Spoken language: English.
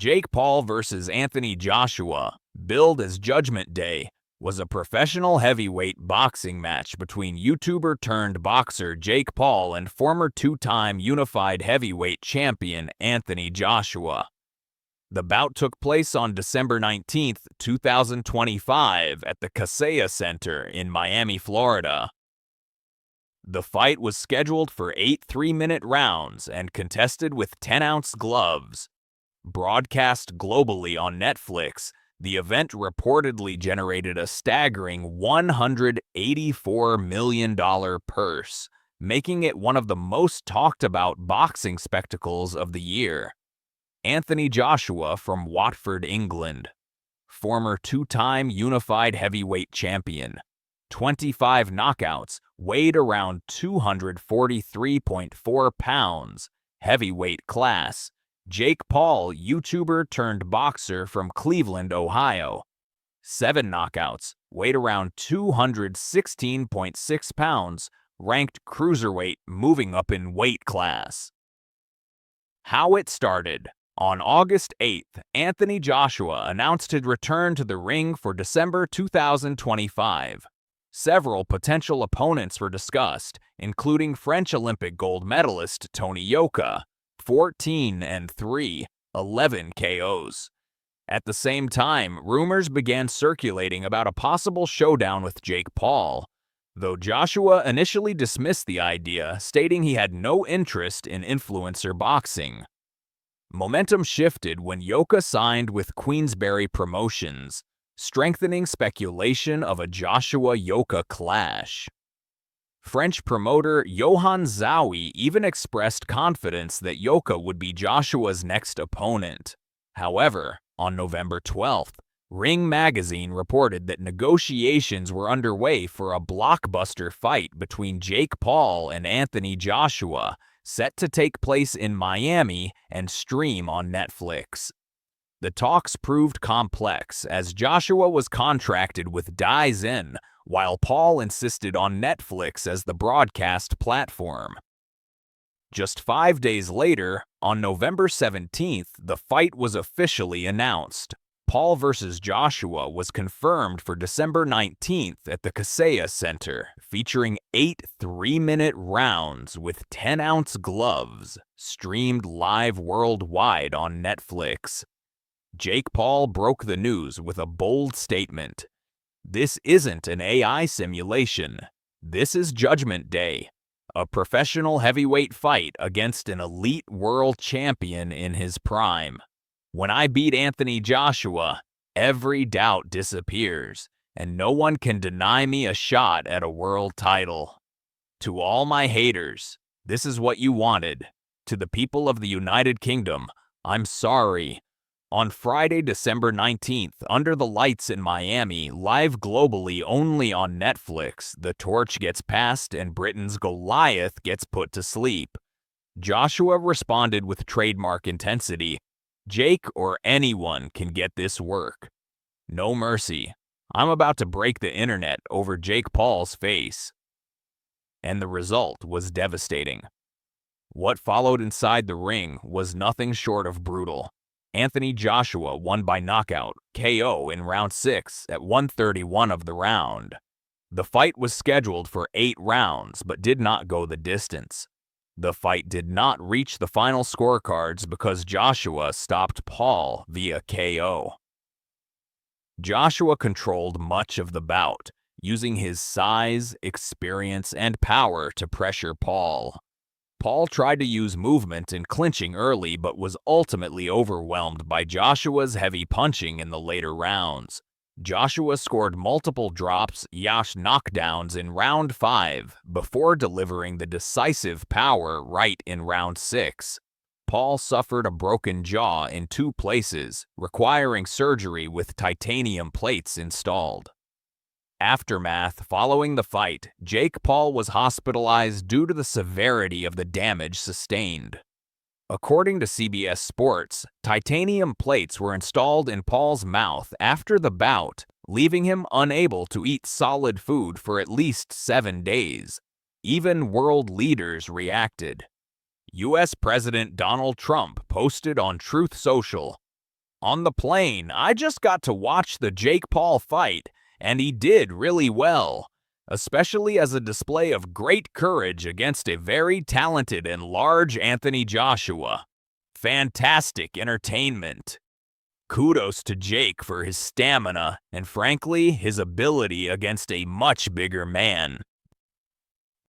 Jake Paul versus Anthony Joshua, billed as Judgment Day, was a professional heavyweight boxing match between YouTuber-turned-boxer Jake Paul and former two-time unified heavyweight champion Anthony Joshua. The bout took place on December 19, 2025 at the Kaseya Center in Miami, Florida. The fight was scheduled for 8 3-minute rounds and contested with 10-ounce gloves. Broadcast globally on Netflix, the event reportedly generated a staggering $184 million purse, making it one of the most talked-about boxing spectacles of the year. Anthony Joshua from Watford, England. Former two-time unified heavyweight champion. 25 knockouts, weighed around 243.4 pounds, heavyweight class. Jake Paul, YouTuber-turned-boxer from Cleveland, Ohio. 7 knockouts, weighed around 216.6 pounds, ranked cruiserweight, moving up in weight class. How it started. On August 8th, Anthony Joshua announced his return to the ring for December 2025. Several potential opponents were discussed, including French Olympic gold medalist Tony Yoka, 14-3, 11 KOs. At the same time, rumors began circulating about a possible showdown with Jake Paul, though Joshua initially dismissed the idea, stating he had no interest in influencer boxing. Momentum shifted when Yoka signed with Queensberry Promotions, strengthening speculation of a Joshua-Yoka clash. French promoter Johan Zowie even expressed confidence that Yoka would be Joshua's next opponent. However, on November 12th, Ring magazine reported that negotiations were underway for a blockbuster fight between Jake Paul and Anthony Joshua, set to take place in Miami and stream on Netflix. The talks proved complex as Joshua was contracted with DAZN, while Paul insisted on Netflix as the broadcast platform. Just 5 days later, on November 17th, the fight was officially announced. Paul vs. Joshua was confirmed for December 19th at the Kaseya Center, featuring 8 3-minute rounds with 10-ounce gloves, streamed live worldwide on Netflix. Jake Paul broke the news with a bold statement. "This isn't an AI simulation. This is Judgment Day, a professional heavyweight fight against an elite world champion in his prime. When I beat Anthony Joshua, every doubt disappears, and no one can deny me a shot at a world title. To all my haters, this is what you wanted. To the people of the United Kingdom, I'm sorry." On Friday, December 19th, Under the Lights in Miami, live globally only on Netflix, the torch gets passed and Britain's Goliath gets put to sleep. Joshua responded with trademark intensity. "Jake or anyone can get this work. No mercy. I'm about to break the internet over Jake Paul's face." And the result was devastating. What followed inside the ring was nothing short of brutal. Anthony Joshua won by knockout, KO, in round 6 at 1:31 of the round. The fight was scheduled for 8 rounds but did not go the distance. The fight did not reach the final scorecards because Joshua stopped Paul via KO. Joshua controlled much of the bout, using his size, experience, and power to pressure Paul. Paul tried to use movement and clinching early but was ultimately overwhelmed by Joshua's heavy punching in the later rounds. Joshua scored multiple drops, knockdowns in round 5 before delivering the decisive power right in round 6. Paul suffered a broken jaw in 2 places, requiring surgery with titanium plates installed. Aftermath. Following the fight, Jake Paul was hospitalized due to the severity of the damage sustained. According to CBS Sports, titanium plates were installed in Paul's mouth after the bout, leaving him unable to eat solid food for at least 7 days. Even world leaders reacted. U.S. President Donald Trump posted on Truth Social, On the plane, I just got to watch the Jake Paul fight, and he did really well, especially as a display of great courage against a very talented and large Anthony Joshua. Fantastic entertainment. Kudos to Jake for his stamina and, frankly, his ability against a much bigger man.